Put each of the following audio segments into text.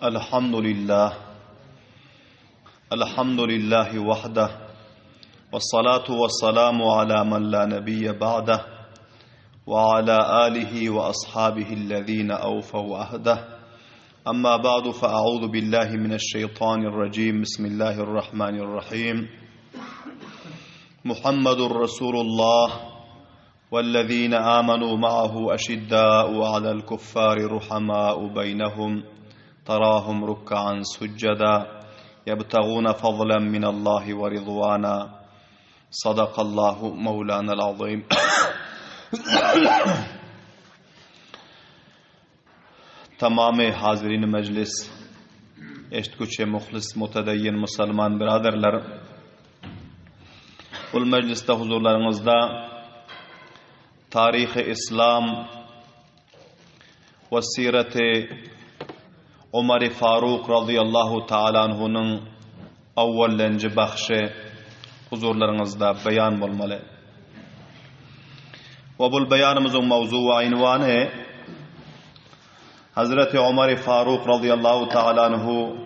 الحمد لله وحده والصلاة والسلام على من لا نبي بعده وعلى آله وأصحابه الذين أوفوا عهده أما بعد فأعوذ بالله من الشيطان الرجيم بسم الله الرحمن الرحيم محمد رسول الله والذين آمنوا معه أشداء على الكفار رحماء بينهم تراهم ركعا سجدا يبتغون فضلا من الله ورضوانا صدق الله مولانا العظيم. Tamam hazirin meclis, eşitkuçe muhlis mutedeyyin Müslüman biraderler, bu mecliste huzurlarınızda tarih-i İslam ve sireti Umar-ı Faruk radıyallahu ta'ala anhu'nun avvallenci bakışı huzurlarınızda beyan olmalı. Ve bu beyanımızın mevzu ve invanı Hazreti Umar-ı Faruk radıyallahu ta'ala anhu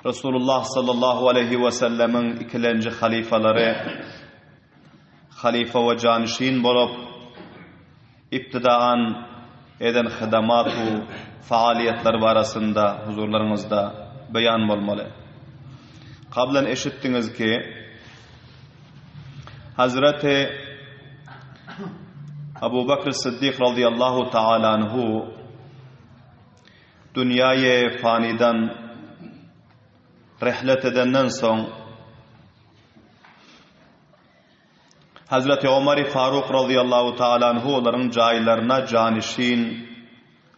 Resulullah sallallahu aleyhi ve sellemin ikilenci halifeleri halife ve canişin bulup iptidaan eden hidamatu faaliyetler arasında huzurlarınızda beyan olmalı. Kablen eşittiniz ki Hazreti Ebu Bekir Sıddık radıyallahu ta'ala anhu dünyayı faniden rihlet edenden son Hazreti Umar-ı Faruk radıyallahu ta'ala anhu onların caylarına canişin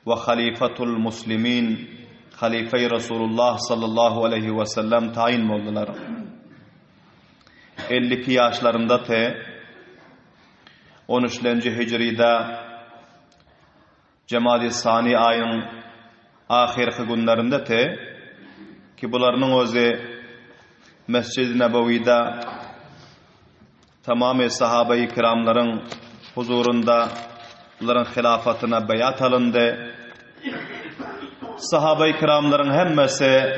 ve halifatul muslimin halife-i Resulullah sallallahu aleyhi ve sellem tayin oldular. 52 yaşlarında 13. Hicri'de Cemad-i Sani ayın ahirki günlerinde ki bularının özü Mescid-i Nebevi'de tamamı sahabe-i kiramların huzurunda bunların hilafatına beyat alındı. Sahabe-i kiramların hemmesi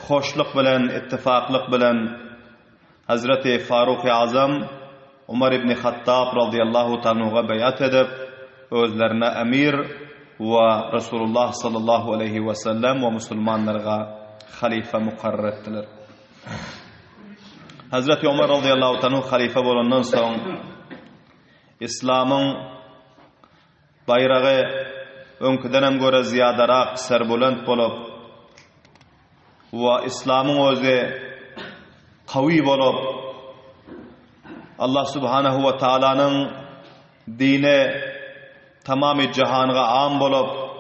hoşluk bilen, ittifaklık bilen Hazreti Faruk-i Azam Umar ibn Hattab radıyallahu ta'ala beyat edip özlerine emir ve Resulullah sallallahu aleyhi ve sellem ve Müslümanlara halife mukarrer ettiler. Hazreti Umar radıyallahu ta'ala halife olandan sonra İslam'ın bayrağı önküden göre ziyadarak serbulent bolup ve İslam'ın özü kavi bolup Allah subhanahu ve ta'ala'nın dini tamamı cihanıga am bolup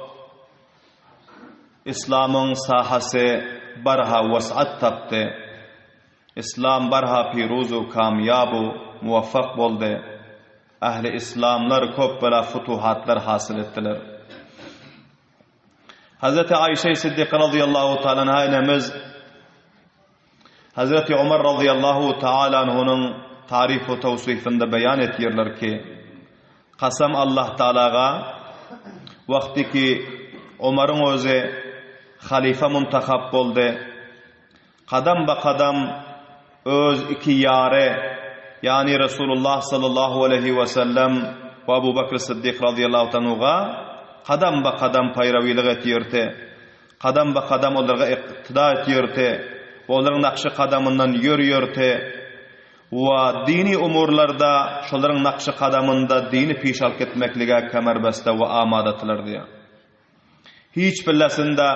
İslam'ın sahası barha vas'at taptı. İslam barha piruzu kamiyabu muvaffak boldu. Ahli İslamlar köp bela futuhatlar hasıl ettiler. Hazreti Ayşe Sıddık radıyallahu ta'ala anh'imiz Hazreti Umar radıyallahu ta'ala anhu'nun tarif ve tavsifinde beyan ettiler ki kasam Allah Ta'alaga vakti ki Umar'ın özü halife muntakab boldu. Kadam ba kadam öz iki yare yani Resulullah sallallahu aleyhi ve sellem ve Ebu Bekir Sıddık radıyallahu ta'ala kadam ba kadam payravilik etiyirdi. Kadam ba kadam onlara iktida etiyirdi. Onların nakşı kadamından yürüyirdi. Ve dini umurlarda şoların nakşı kadamında dini pişalk etmekliğe kemerbeste ve amadatlar diye. Hiç billesinde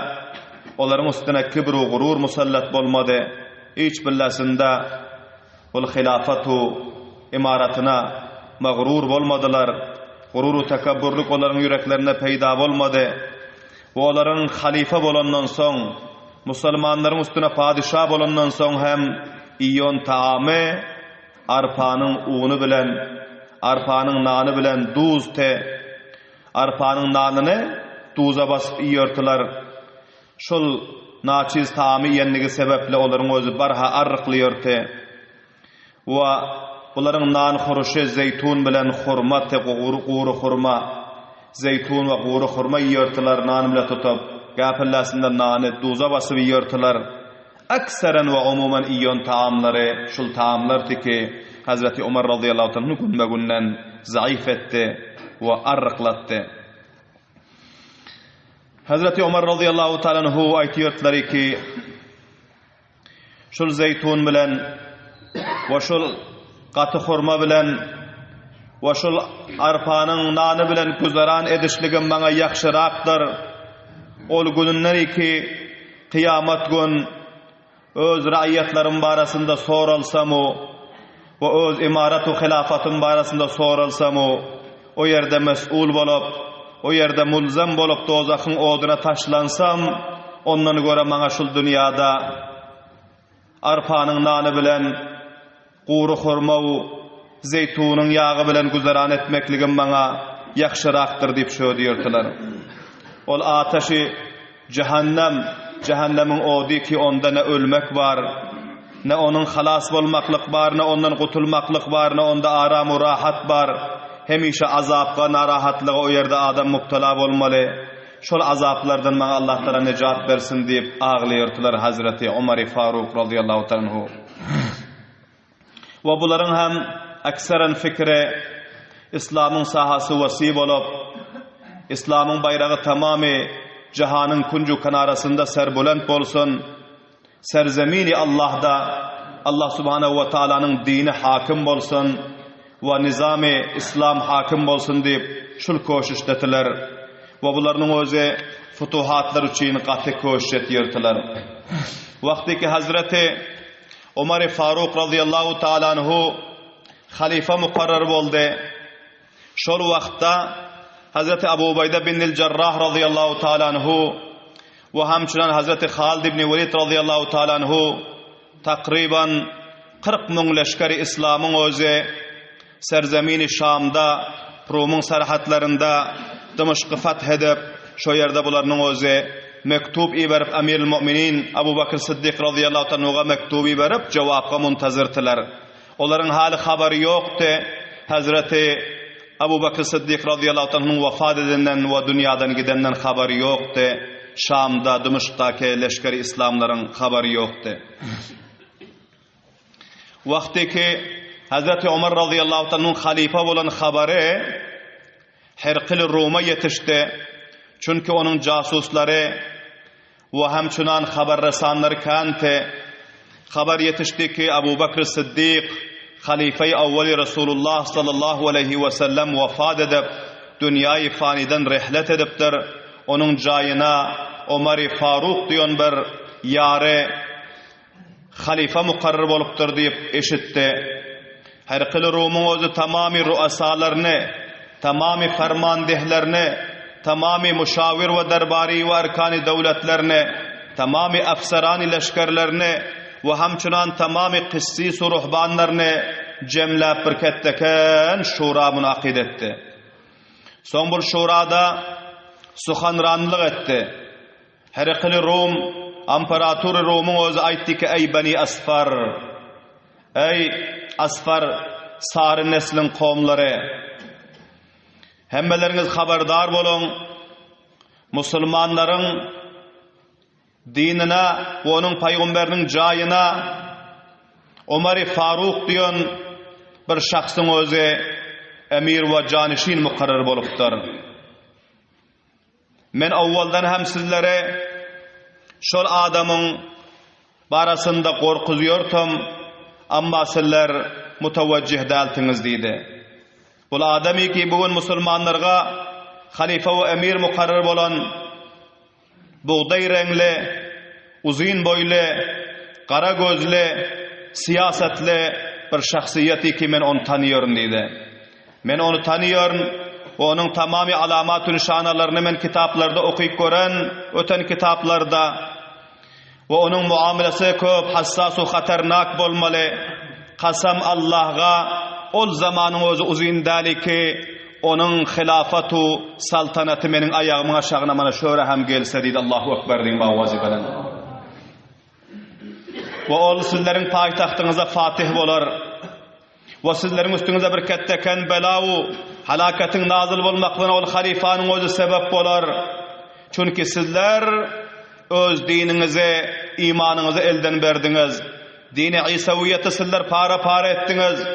onların üstüne kibru gurur musallat bolmadı. Hiç billesinde ol hilafatu imaratına mağrur bolmadılar. Gururu tekabburluk onların yüreklerine peyda bolmadı. Ve onların halife bolandan son Müslümanların üstüne padişah bolandan son hem iyon taamı arpanın uğunu bilen arpanın nanı bilen duz arpanın nanını duza basıp yiyortular. Şol naçiz taamı yenligi sebeple onların özü barha arıklıyordu. Ve bunların nan xuruşu zeytun bilen hurma te quru hurma zeytun ve quru hurma yiyortular nan bilen tutup gapillasında nany duza basyp ýörtüler. Aksaren we umuman iýon taamlary şol taamlardy ki Hazreti Umar radıyallahu anhu günbe-günden zaif etdi we arryqlatdy. Hazreti Umar radıyallahu ta'ala anhu aýtýardylar ki şol zeytun bilen we şol gaty hurma bilen we şol arpanyň nany bilen güzaran edişligim maňa ýakşyrakdyr. Ol gününden ki kıyamet gün öz raýatlarym barasynda soralsam we öz imarat we hilafatym barasynda soralsam o ýerde mes'ul bolup o ýerde mulzam bolup dozakyň oduna taşlansam ondan göre maňa şul dünýäde arpanyň nany bilen guru hurma we zeytunyň ýagy bilen güzaran etmekligim maňa ýakşyrakdyr diýip şöýdýärdiler. Ol ataşy cehennemin odi ki onda ne ölmek var, ne onun halas bolmaklyk bar, ne ondan gutulmaklyk bar, ne onda aram we rahat bar. Hemişe azapga, narahatlyga o ýerde adam mubtala bolmaly. Şol azaplardan maňa Allah taala nejat bersin diýip aglaýardylar Hazreti Umar Faruk radıyallahu ta'ala anhu. Ve bularyň hem aksaren fikri İslamyň sahasy wasi bolup, İslamyň bayragy tamamy jahanyň kunju kanarasynda serbulent bolsun. Serzemini Allah'da Allah subhanahu wa ta'alanyň dini hakim bolsun we nizamy İslam hakim bolsun diýip şol koşuşdatiler. Ve bularyň özi futuhatlar üçin gaty koşuş etýärdiler. Wagtiki Hazreti Umar Faruk radıyallahu ta'ala anhu halifa muqarrar boldy. Şol wagtda Hazreti Abu Ubayda bin el-Jarrah radıyallahu ta'ala anhu ve hamçınan Hazreti Halid ibn Velid radıyallahu ta'ala anhu takriban 40 000 leşkeri İslam'ın özü serzemini Şam'da Rum'un sarhatlarında Dımışkı fath edip şo ýerde bularyň özü mektup iberip Emiril Müminin Abu Bakr Siddiq radıyallahu ta'ala anhuga mektup iberip jawapga muntazirdiler. Olaryň hali habary ýokdy. Hazreti Abu Bakr Siddiq radıyallahu anhu'nun vefat edenden ve dünyadan gidenden habary ýokdy. Şam'da, Dımışk'daki leşkeri İslamlaryň habary ýokdy. Wagtiki Hazreti Umar radıyallahu anhu'nun halifa bolan habary Herqil Roma yetişdi. Çünkü onun casuslary we hemçunan habar resanlary kante habar yetişdi ki Abu Bakr Siddiq Halife-i awwali Resulullah sallallahu aleyhi ve sellem vefat edip dünyayı faniden rehlet edipdir. Onun jayına Umar Faruk diýen bir ýary halife muqarrar bolupdyr diýip eşitdi. Herqil Rumyň özü tamamy ruasalaryny, tamamy fermandehlerini, tamamy müşawir we derbari we arkany dowlatlaryny, tamamy afsarany leşkerlerini we hamçunan tamamy qissi suruhbanlaryny jemläp bir ketdeken şura munaqid etdi. Soň bu şurada suhanranlyk etdi. Herqil Rum imperatory Rumyň özü aýtdy ki ey bani Asfar, ey Asfar sary neslin qowmlary, hemmeleriniz haberdar bolun, musulmanlaryň dinine we onun paýgamberiniň jaýyna Umar Faruk diýen bir şahsyň özü emir we janişin muqarrar bolupdyr. Men awwaldan hem sizlere şol adamyň barasynda gorkuzyordum, amma sizler mutawajjih dältiňiz diýdi. Bul adamy ki bugün musulmanlarga halife we emir muqarrar bolan buğday reňli, uzun boyly, qara gözli, siýasatly bir şahsiýeti ki men onu tanıyorum diýdi. Men onu tanıyorum we onun tamamy alamat-ı nişanalaryny men kitaplarda okyp gören, öten kitaplarda we onun muamelesi köp hassas we hatarnak bolmaly. Qasam Allah'a ol zamanyň özü uzun ki onun hilafatu saltanaty meniň ayağımyň aşagyna mana şöyle hem gelse diýdi. Allahu ekber diýip awazy bilen. Ve ol sizleriň paýtagtyňyza fatih bolar. Ve sizleriň üstüňize bir ketdeken bela we halakatyň nazil bolmaklygyna ol halifanyň özü sebep bolar. Çünkü sizler öz dininizi, imanınızı elden berdiniz. Dini İsaviyeti sizler para ettiniz.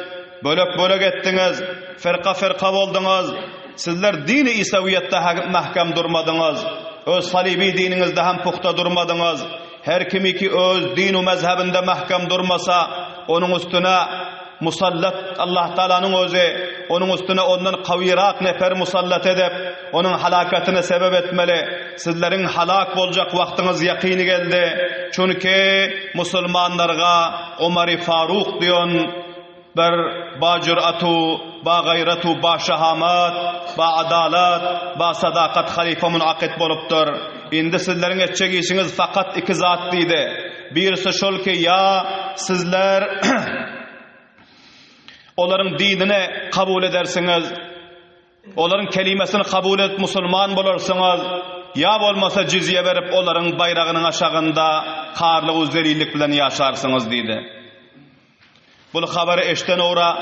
Bölük ettiniz. Firqa oldunuz. Sizler dini İsaviyette mahkam durmadınız. Öz salibi dininizde hem puxta durmadınız. Her kimi ki öz dinu mezhebinde mahkam durmasa, onun üstüne musallat Allah Taala'nın özü, onun üstüne ondan kavirak nefer musallat edip, onun halakatına sebep etmeli. Sizlerin halak olacak vaktiniz yakini geldi. Çünkü Müslümanlarga Ömer Faruk diyon, bir ba cür'atu, ba gayratu, ba şahamat, ba adalat, ba sadakat halife munaqid bolupdur. Indi sizlerin etçek işiniz fakat iki zat deydi. Birisi şol ki ya sizler onların dinini kabul edersiniz, onların kelimesini kabul edip Müslüman bolarsınız, ya olmasa cizye verip onların bayrağının aşağında karlı uzelilik bilen yaşarsınız deydi. Bu haberi eşten ora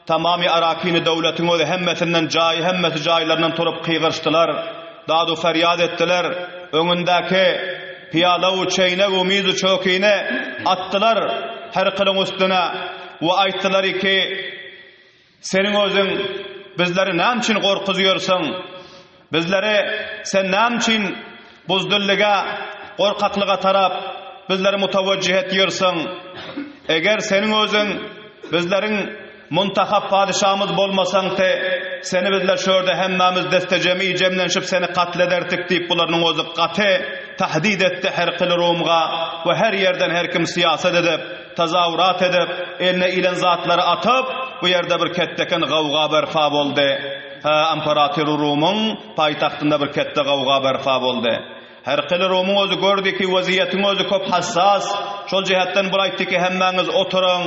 tamami Arakini devletin o hemmeti caylarından turup kıygırıştılar. Dadu feryat ettiler. Önündeki piyalı çeyne mizu çökine attılar Herkıl'ın üstüne ve ayttılar ki senin özün bizleri ne için korkutuyorsun? Bizleri sen ne için buzdulluğa, korkaklığa taraf bizleri mutavajjih ediyorsun? Eğer senin özün bizlerin muntakap padişahımız bolmasan te seni bizler şöyle hemmamiz destecemi cemlenşip seni katlederdik deyip bularının özü katı tahdid etti Herkil Rum'a ve her yerden her kim siyaset edip tazavvurat edip eline ilen zatları atıp bu yerde bir ketteken gavga berfa oldu. İmparator Rum'un paytaxtında bir kette gavga berfa oldu. Herkil Rum'un özü gördü ki vaziyetin özü köp hassas. Şol cihetten bulaytdı ki hemmeniz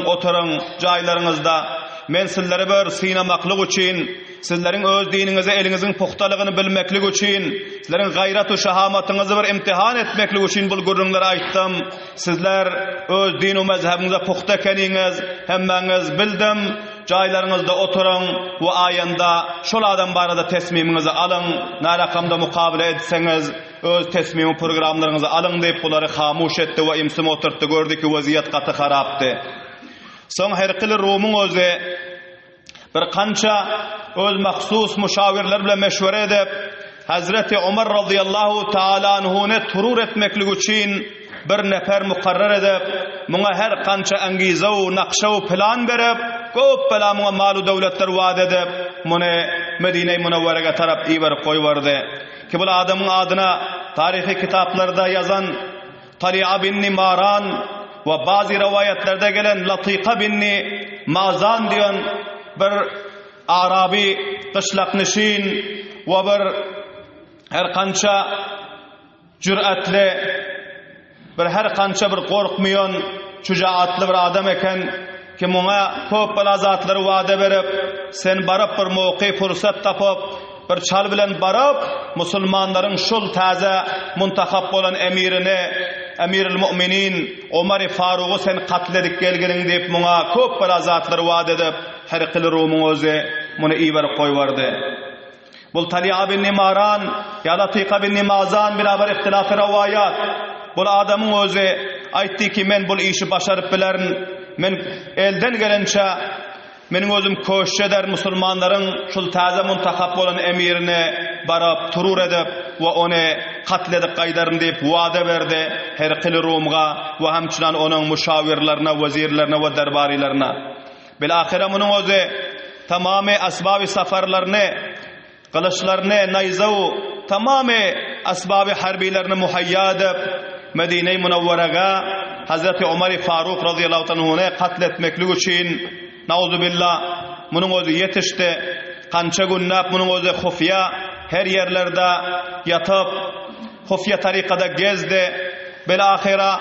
oturun caylarınızda. Men sizlere bir sinamaklık için, sizlerin öz dininizi elinizin puxtalığını bilmeklik için, sizlerin gayret ve şahamatınızı bir imtihan etmeklik için bulgurunları ayttım. Sizler öz dinu mezhebinize puxta keniniz, hemmeniz bildim. Caylarınızda oturun ve ayında şol adam barada tesmiminizi alın. Ne rakamda mukabele etseniz öz tesmimi programlarınızı alın deyip bunları hamuş etti ve imsim oturttu. Gördü ki vaziyet katı haraptı. Son Herkil Rum'un özü bir kança öz mahsus müşavirler bile meşvere edip Hazreti Ömer radıyallahu ta'ala anhune turur etmeklik için bir nefer mukarrar edip buna her kança angizav, nakşav plan verip köp bela buna malu devletler vaat edip bunu Medine-i Münevvere'ye taraf iyi verip koyvardı. Ki bu adamın adına tarihi kitaplarda yazan Tali'a bin Nimaran ve bazı rivayetlerde gelen Latika bin Mazan diyen bir Arabi kışlaknişin ve bir her kança cüretli bir her kança bir korkmayan şücaatlı bir adam eken ki buna köp balazatları vaade verip sen barıp bir mevki fırsat tapıp bir çal bilen barıp Müslümanların şul taze muntakap olan emirini Emiril Müminin Ömer Faruk'u sen katledik gelgelin deyip buna köp balazatları vaade edip Herkil Rum'un özü bunu iyi verip koyvardı. Bul Tali'a bin Nimaran ya Latika bin Mazan beraber ihtilaf-ı rivayat. Bul adamın özü aytdı ki men bul işi başarıp bilerin, men elden gelince menin özüm köşk eder Müslümanların şul taze muntakap olan emirini barıp turur edip ve onu katledip kaydarın deyip vaade verdi Herkil Rum'a ve hemçinan onun müşavirlerine, vezirlerine ve derbarilerine. Bilahire bunun özü tamamı asbab-ı safarlarını, kılıçlarını, nayzavu, tamamı asbab-ı harbilerini muhayya edip Medine-i Münevvere'ye Hazreti Ömer Faruk radıyallahu anh'u katletmeklik için nauzubillah bunun özü yetişti. Kança günnap bunun özü hufya her yerlerde yatıp hufya tarikada gezdi. Bilahire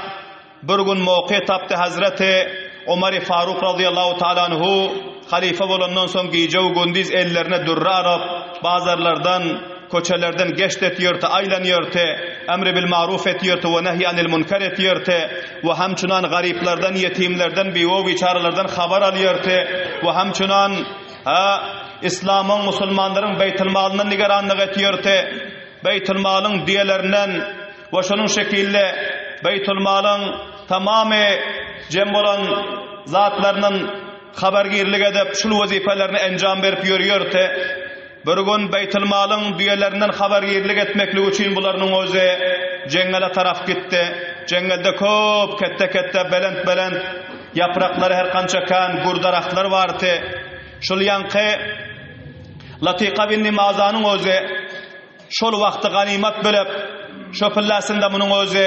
bir gün mevki taptı Hazreti Ömer Faruk radıyallahu ta'ala anhu halife olandan son giyeceği gündüz ellerine dürre arıp bazarlardan köçelerden geçt etiyordu, aylanıyordu, emri bil maruf etiyordu ve nehy anil münker etiyordu ve hemçunan gariplerden, yetimlerden, biyo biçaralardan haber alıyordu ve hemçunan İslam'ın, Müslümanların beytülmalından nigeranlık etiyordu. Beytül Mal'ın diyelerinden ve şunun şekilde Beytül Mal'ın tamamı cem olan zatlarının habergirlik edip şul vazifelerini encam verip yürüyordu. Bir gün Beytül Mal'ın düyelerinden habergirlik etmeklik için bularının özü cengele taraf gitti. Cengelde köp kette belent yaprakları her kança kan gurdaraklar vardı. Şul yankı Latika bin Mazan'ın özü şol vakti ganimet bölüp şu pillasında bunun özü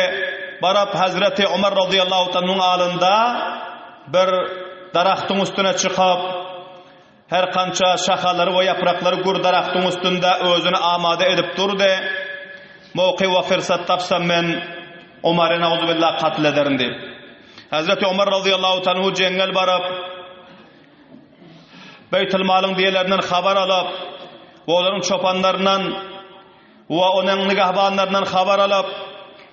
barab Hazreti Ömer radıyallahu anh'ın alında bir daraktın üstüne çıkıp her kança şahaları ve yaprakları gurdaraktın üstünde özünü amade edip durdu. Mevki ve fırsat tapsam men Ömer'e nauzubillah katlederim deyip. Hazreti Ömer radıyallahu anh'u cengel barab Beytül Mal'ın diyelerinden haber alıp ve onların çopanlarından ve onun nigahbanlarından haber alıp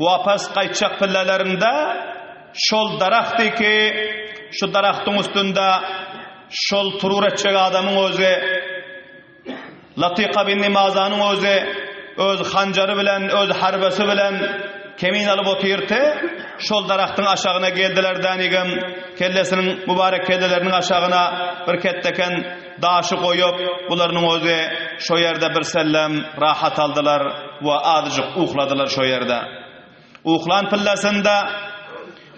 vapas qaytçak pillalarında şol daraktı ki şu daraktın üstünde şol turur etçek adamın özü Latika bin Mazan'ın özü öz hancarı bilen öz harbesi bilen kemin alıp oturdu. Şol daraktın aşağına geldiler danigim kellesinin mübarek kellelerinin aşağına bir ketteken daşı koyup bularının özü şu yerde bir sellem rahat aldılar ve azıcık uhladılar şu yerde. Uhlan pillasında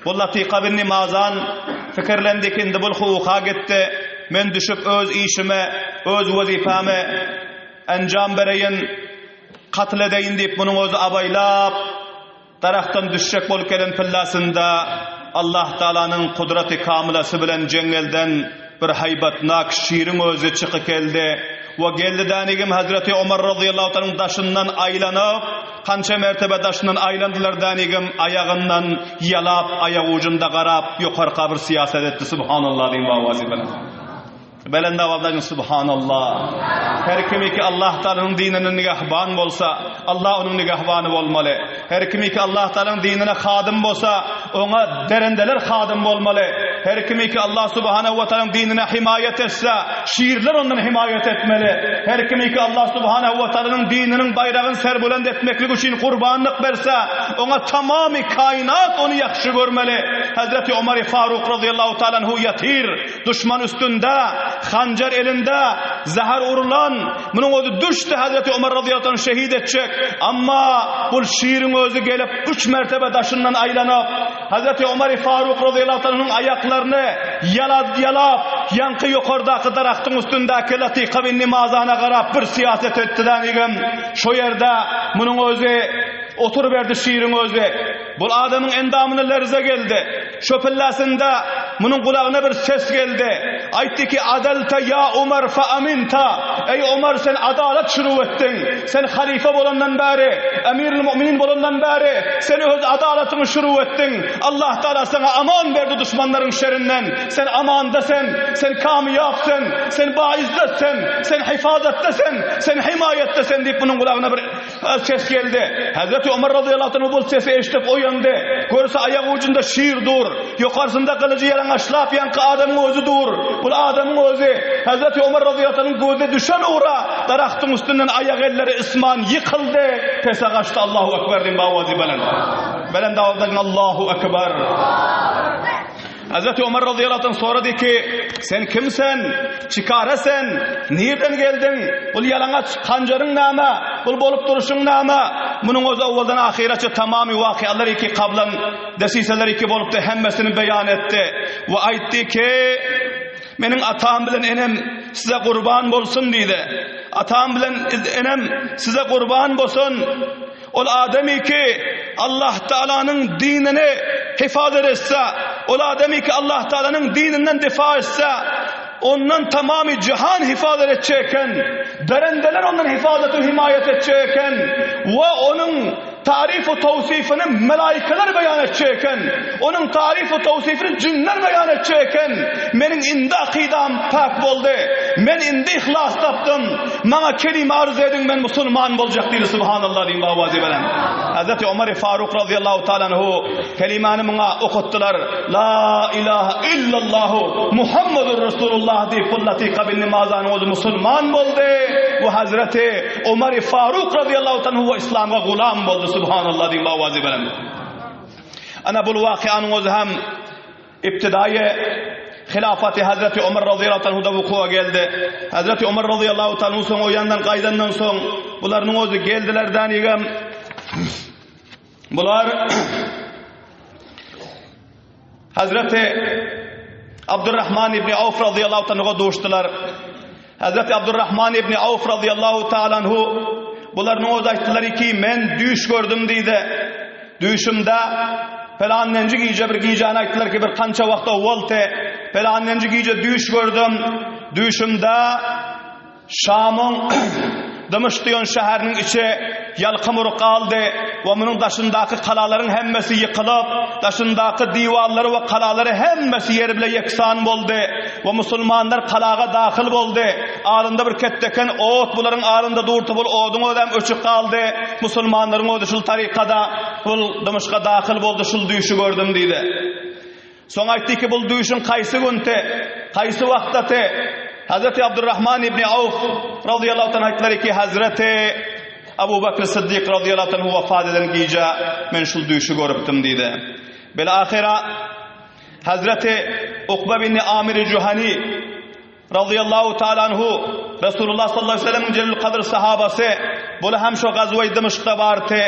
bu Latika bin Mazan fikirlendik indi bu huuqa gitti. Men düşüp öz işime, öz vazifame encam bereyin, katledeyin deyip bunun özü abaylap daraktan düşecek bolup gelen pillasında Allah Taala'nın kudreti kamilası bilen cengelden bir haybatnak şiirin özü çıkıp geldi. Ve geldi danigim Hazreti Ömer radıyallahu anh'ın daşından aylanıp kança mertebe daşından aylandılar danigim ayağından yalap ayak ucunda qarap yukarı kabir siyaset etti. Subhanallah deyin bavazi bana. Belende avadın subhanallah. Her kimi ki Allah Teala'nın dininin nigahban bolsa Allah onun nigahbanı olmalı. Her kimi ki Allah Teala'nın dinine hadim bolsa ona derendeler hadim olmalı. Her kimi ki Allah Subhanahu ve Teala'nın dinine himayet etse şiirler ondan himayet etmeli. Her kimi ki Allah Subhanahu ve Teala'nın dininin bayrağını serbulend etmeklik için kurbanlık verse ona tamamı kainat onu yakşı görmeli. Hazreti Ömer Faruk radıyallahu ta'ala anhu yatir düşman üstünde hancar elinde zahar urulan bunun özü düştü Hazreti Ömer radıyallahu anh şehit edecek ama bu şiirin özü gelip 3 mertebe taşından aylanıp Hazreti Ömer Faruk radıyallahu anh'ın ayaklarını yalap yankı yukarıdaki daraktın üstündeki Latika bin Mazan'a qarap bir siyaset ettiler igim şu yerde bunun özü oturuverdi şiirin özü bu adamın endamına lerze geldi şu pillasında bunun kulağına bir ses geldi aytti ki adalte ya Ömer fa aminta ey Ömer sen adalet şuru ettin sen halife bolandan beri emirül müminin bolandan beri sen öz adaletini şuru ettin Allah Teala sana aman verdi düşmanların şerrinden sen amandasın sen kamiyapsın sen baizdesin sen hifazattesin sen himayettesin deyip bunun kulağına bir ses geldi. Hazreti Ömer radıyallahu anh bu sesi eşitip uyandı. Görse ayak ucunda şiir dur yukarısında kılıcı yeren aşlap yankı adamın özü dur bu adamın özü Hazreti Ömer radıyallahu anh'ın gözü düşen uğra daraktın üstünden ayak elleri isman yıkıldı pese kaçtı. Allahu Ekber din bavazi belen davadın Allahu Ekber. Hazreti Ömer radıyallahu anh sonra dedi ki sen kimsen çıkaresen nereden geldin bu yalana kancarın nama bu bolup duruşun nama bunun özü avvaldan ahiretçe tamamı vakialar iki kablan desiseler iki bolup da hemmesini beyan etti ve aytti ki benim atam bilen enem size kurban bolsun dedi atam bilen enem size kurban bolsun ol ademi ki Allah Teala'nın dinini hifaz etse ol ademi ki Allah Teala'nın dininden difa etse ondan tamamı cihan hifaz edecekken derendeler ondan hifazetini himayet edecekken ve onun tarif-i tavsifini melaikeler beyan edecekken onun tarif-i tavsifini cinler beyan edecekken benim indi akidam pak oldu men indi ihlas taptım bana kelime arz edin ben Müslüman olacak değil subhanallah diyeyim bavazi belen. Hazreti Ömer Faruk radıyallahu ta'ala anhu kelimanı bana okuttular la ilahe illallahu Muhammedur Resulullah deyip Latika bin Mazan oldu Müslüman oldu ve Hazreti Ömer Faruk radıyallahu anhu İslam'a gulam oldu. Subhanallah diyeyim avazi veren. Ana bu vakianın özü hem iptidai hilafati Hazreti Ömer radıyallahu anhu'da vuku'a geldi. Hazreti Ömer radıyallahu anhu son o yandan qaydandan son bularning özü geldilerden yigem. Bular Hazreti Abdurrahman ibn Avf radıyallahu anhu'ga doğuştular. Hazreti Abdurrahman ibn Avf radıyallahu ta'ala anhu bularning özü ayttılar ki men düş gördüm deydi. Düşümde falan nenci giyce bir giyeceğini ayttılar ki bir kança vaqta volte falan nenci giyce düş gördüm. Düşümde Şam'ın Dımıştıyon şəhərinin içi yalqımır qaldı ve bunun daşındaki qalaların hemmesi yıkılıp, daşındaki divalları ve qalaları hemmesi yer bile yeksan oldu ve musulmanlar qalağa daxil oldu. Ağrında bir ketteken oğut buların ağrında durtu bul oğdun odam öçük qaldı. Musulmanların oğdu şul tarikada bul Dımışqa daxil oldu şul düyüşü gördüm deydi. Son aytdı ki bul düyüşün qaysı günte, qaysı vaqtatı Hazreti Abdurrahman ibn Avf radıyallahu anh aytlar ki Hazreti Abu Bakr Siddiq radıyallahu anh vefat eden gece men şul düyüşü görüptüm deydi. Belahira Hazreti Ukba bin Amir Juhani radıyallahu ta'ala anhu Resulullah sallallahu aleyhi ve sellem'in celil kadr sahabası bula hem şu gazvay Dımışqda bartı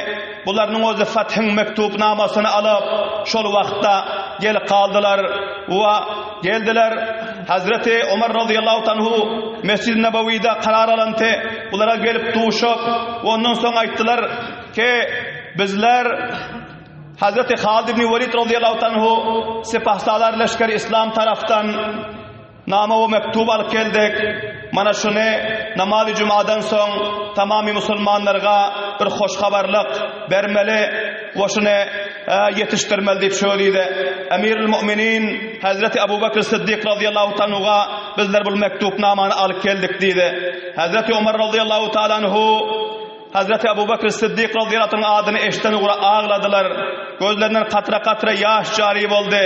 bularning özü Fathin mektubnamasını alıp şol vaqtda gel kaldılar ve geldiler Hazreti Ömer radıyallahu anhu Mescid-i Nebevi'de karar alantı bulara gelip tuşup ondan sonra ayttılar ki bizler Hazreti Halid ibn Velid radıyallahu anhu sepahsalar leşkeri İslam taraftan nama ve mektup alıp geldik. Mana şunu namaz-ı cumadan son tamamı musulmanlarga bir hoş haberlik vermeli ve şunu yetiştirmeli deyip söyledi. Emirül Müminin Hazreti Abu Bakr Siddiq radıyallahu anhu'ga bizler bu mektupnamanı alıp geldik dedi. Hazreti Ömer radıyallahu ta'ala anhu Hazreti Abu Bakr Siddiq radıyallahu anhu'nun adını eşiteni uğra ağladılar. Gözlerinden katra katra yaş cari oldu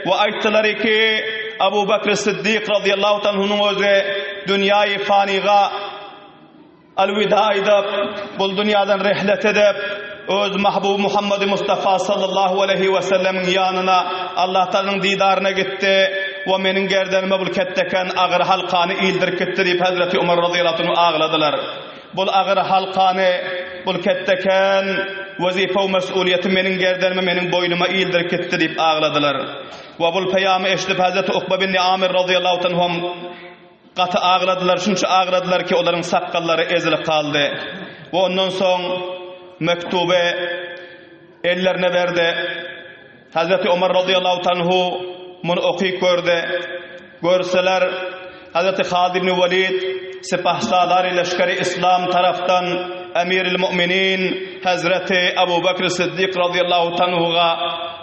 ve ayttılar ki Abu Bakr Siddiq radıyallahu anhu'nun özü dünyayı faniga alvida edip bu dünyadan rihlet edip öz mahbub Muhammed Mustafa sallallahu aleyhi ve sellemin yanına Allah Teala'nın didarına gitti ve menin gerdanıma bu ketteken ağır halkanı ildirip gitti deyip Hazreti Ömer radıyallahu anhu ağladılar. Bu ağır halkanı bu ketteken vazife ve mesuliyeti menin gerdanıma menin boynuma ildirip gitti deyip ağladılar. Ve bu peyamı eşitip Hazreti Ukba bin Amir radıyallahu anhum katı ağladılar. Çünkü ağladılar ki onların sakkalları ezilip kaldı. Ve ondan son mektubu ellerine verdi. Hazreti Ömer radıyallahu anhu bunu okuyup gördü. Görseler Hazreti Halid ibn Velid sepahsalar leşkeri İslam taraftan Emirül Müminin Hazreti Abu Bakr Siddiq radıyallahu anhu'ga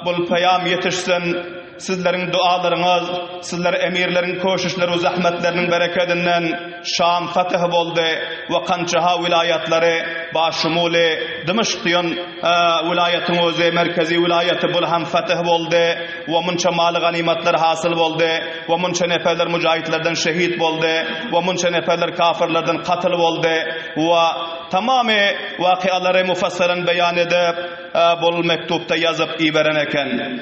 bu peyam yetişsin. Sizlerin dualarınız, sizler emirlerin koşuşları, zahmetlerinin bereketinden Şam fetih oldu ve kançaha vilayetleri başumuli Dımışq'ın vilayetin özü merkezi vilayeti bul hem fetih oldu ve munça malı ganimetler hasıl oldu ve munça neferler mücahitlerden şehit oldu ve munça neferler kafirlerden katıl oldu ve tamamı vakiaları mufassalen beyan edip bul mektupta yazıp iberen eken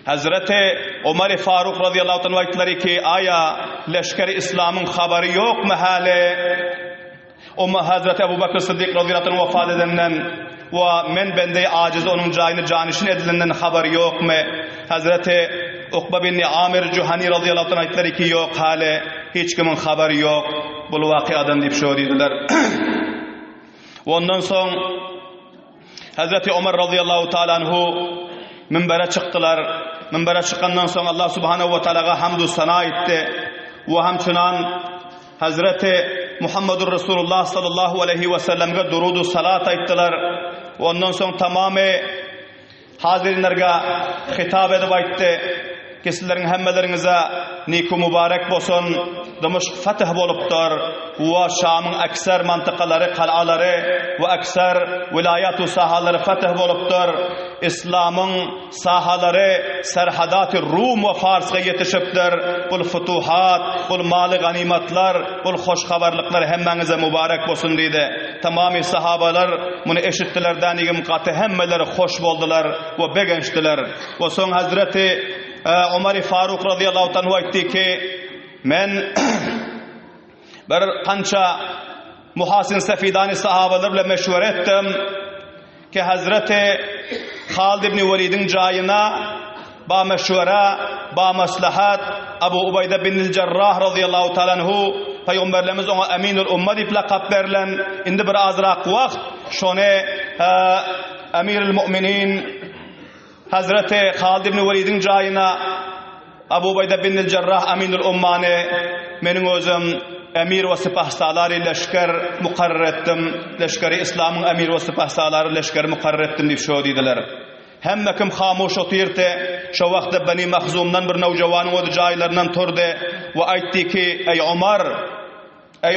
Hazreti Ömer Faruk radıyallahu anh aytları ki aya leşkeri İslam'ın haberi yok mu hali? Hazreti Ebu Bakr Siddiq radıyallahu anh vefat edenden ve men bende aciz onun canişin edilenden haberi yok mu? Hazreti Ukba bin Amir Juhani radıyallahu anh aytları ki yok hali, hiç kimin haberi yok bu vakiadan deyip söylediler. Ondan sonra Hazreti Ömer radıyallahu ta'ala anhu minbere çıktılar. Minbere çıkandan sonra Allah subhanehu ve teala'ga hamdü sana etti. Ve hamçınan Hazreti Muhammedur Resulullah sallallahu aleyhi ve sellem'e durudu salat ettiler. Ondan sonra tamamı hazirinlerge hitap edip etti. Ki sizlerin hemmelerinize niku mübarek bolsun. Dımışq fetih bolupdur. Ve Şam'ın ekser mantıkaları, kalaları ve ekser vilayet-u sahaları fetih bolupdur. İslam'ın sahaları serhadat-ı Rum ve Fars'a yetişipdir. Bul futuhat, bul mali ganimetler, bul hoş haberlikler hemmenize mübarek bolsun dedi. tamamy sahabalar muny eşitdilerden ýigim gaty hemmeleri hoş boldular we begençdiler. We soň Hazreti Ömer Faruk radıyallahu anhu aýtdy ki men bir kança muhasin sefidani sahabalar bilen meşwere etdim ki Hazreti Halid ibn Velid'in jaýyna ba meşwere, ba maslahat Abu Ubayda bin Cerrah radıyallahu ta'ala anhu Peygamberlerimiz ona Eminul Umma diýip lakap berilen indi bir azrak wagt şone Emirul Müminin Hazreti Halid ibn Velid'in jaýyna Abu Ubayda bin Cerrah Eminul Ummany meniň özüm emir we sepahsalary leşker mukarrer etdim. Leşkeri İslamyň emir we sepahsalary leşker mukarrer etdim diýip şo diýdiler. Hemme kim hamoş oturdy. Şo wagtda Bani Mahzumdan bir nowjawan o jaýlaryndan turdy we aýtdy ki ey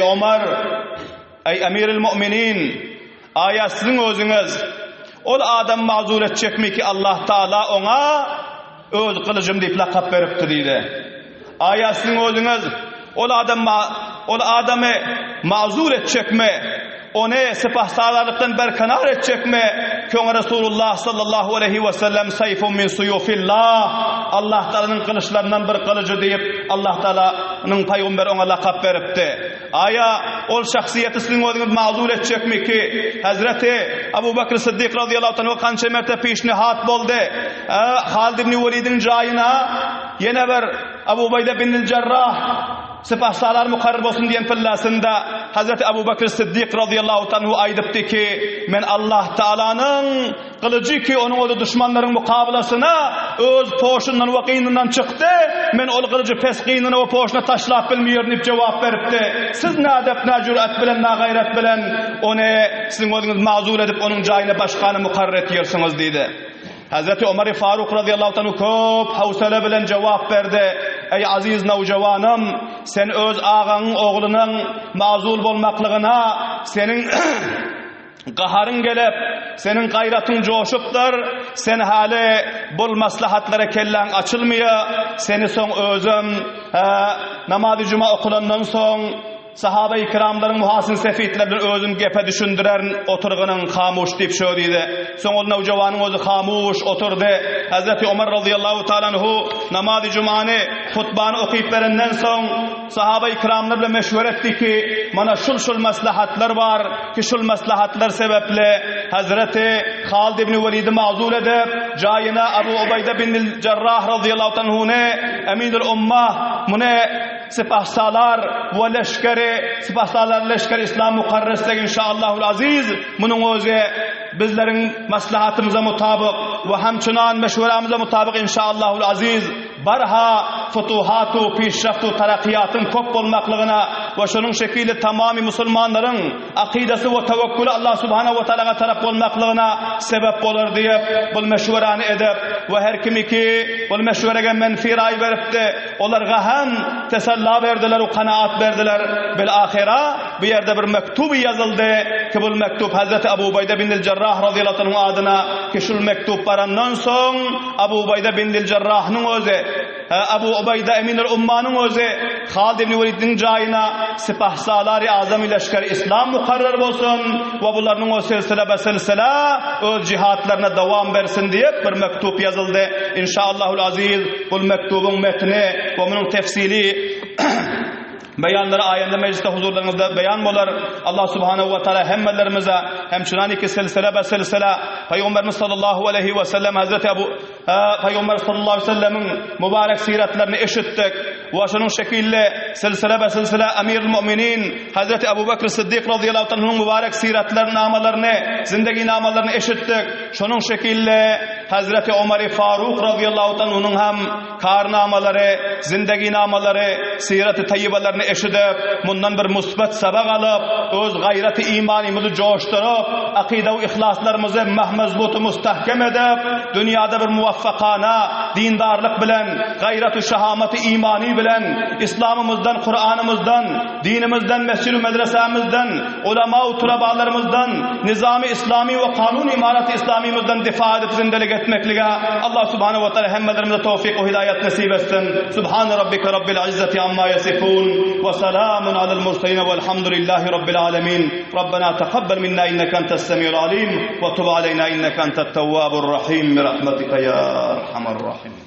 Ömer, ey Emirul Müminin, aýa siziň özüňiz ol adam mazur etjekmi ki Allah Taala ona öz kılıcım diýip lakap beripdi diýdi. Aýa siziň özüňiz ol adamy mazur etjekmi? Onu sepahsalarlıktan berkanar etjekmi? Köňe Resulullah sallallahu aleyhi ve sellem sayfun min suyufillah, Allah Taala'nın kılıçlarından bir kılıcı diýip Allah Taala'nın peýgamberi ona lakap beripdi. Aya ol şahsiýeti siziň özüňiz mazur etjekmi ki Hazreti Abu Bakr Siddiq radıyallahu anhu kança mertebe peşnihat boldy. Halid ibn Velid'in jaýyna ýene bir Abu Ubayda bin Cerrah sepahsalar mukarrer bolsun diýen pillasynda Hazreti Abu Bakr Siddiq radıyallahu anhu aýdypdy ki men Allah Taala'nın kılıcı ki onun o düşmanların mukabilasına öz poşundan we qynyndan çykdy. Men ol kılıcı pes qynına we poşuna taşlap bilmeýärdim diýip jogap beripdi. Siz nädep, näjürat bilen, nägayrat bilen onu siziň özüňiz mazur edip onun jaýyna başgany mukarrer etýärsiňiz diýdi. Hazreti Ömer Faruk radıyallahu anhu köp hawsala bilen jogap berdi. Ey aziz nowjawanım, sen öz ağanyň oglunyň mazul bolmaklygyna senin gaharyň gelip, senin gayratyň joşupdyr, sen hali bol maslahatlara kellen açylmýar, seni soň özüm namazy juma okulandan soň sahabe-i kiramlaryň muhasin sefitler bilen özüm gepe düşündiren oturgynyň hamuş diýip şo diýdi. Soň ol nowjawanyň özü hamuş oturdy. Hazreti Ömer radıyallahu ta'ala anhu namazy jumany hutbany okyp berenden soň sahabe-i kiramlar bilen meşwere etdi ki mana şul maslahatlar bar ki şul maslahatlar sebepli Hazreti Halid ibn Velid'i mazul edip jaýyna Abu Ubayda bin Cerrah radıyallahu ta'ala anhu Eminul Ummah muny sepahsalar we leşkeri İslam mukarreslik inşallahul aziz munyň özü bizleriň maslahatymyza mutabyk we hemçinan meşweremize mutabyk inşallahul aziz barha futuhatu peşraftu tarakkiyatyň köp bolmaklygyna we şonuň şekilde tamamy musulmanlaryň akidesi we tewekkülü Allah subhanahu we taala tarap bolmaklygyna sebep bolar diýip bul meşwerany edip we her kimiki bul meşwerege menfi raý beripdi. Olarga hem tesella berdiler we kanaat berdiler. Bil ahira bu ýerde bir mektup ýazyldy ki bul mektup Hazreti Abu Ubayda bin Cerrah radıyallahu anhu adyna ki şul mektup barandan soň Abu Ubayda bin Cerrah'nyň özü Abu Ubayda Eminul Ummanyň özü Halid ibn Velid'in jaýyna sepahsalary azam leşker İslam mukarrer bolsun we bularnyň o silsile öz cihatlaryna dowam bersin diýip bir mektup ýazyldy. İnşallahul aziz bu mektubyň metni we munyň tefsili beyanları ayında mecliste huzurlarınızda beyan bolar. Allah subhanahu ve teala hemmelerimize hemçinan iki silsile Peygamberimiz sallallahu aleyhi ve sellem Hazreti Peygamber sallallahu aleyhi ve sellemin mübarek siretlerini eşittik. Ve şunun şekilde silsile Emirul Müminin Hazreti Ebu Bekir Siddiq radıyallahu anh'ın mübarek siretlerini, namalarını, zindagi namalarını eşittik. Şunun şekilde Hazreti Ömer Faruk radıyallahu anh'ın hem karnamaları, zindagi namaları, siret-i tayyibalarını eşidip, bundan bir musbat sabak alıp, öz gayreti imanimizi coşturup, akide ve ihlaslarımızı mahmezbutu mustahkem edip, dünyada bir muvaffakana, dindarlık bilen, gayreti şahameti imani bilen, İslam'ımızdan, Kur'an'ımızdan, dinimizden, mescid-i medresemizden, ulema-u tulabalarımızdan, nizami İslami ve kanun imarati İslamimizden difa edip zindelik etmekliğe Allah subhanahu ve teala hemmelerimize tevfik ve hidayet nasip etsin. Subhan rabbike rabbil izzati amma yasifun. وسلام على المرسلين والحمد لله رب العالمين. ربنا تقبل منا إنك أنت السميع العليم وتب علينا إنك أنت التواب الرحيم برحمتك يا أرحم الراحمين.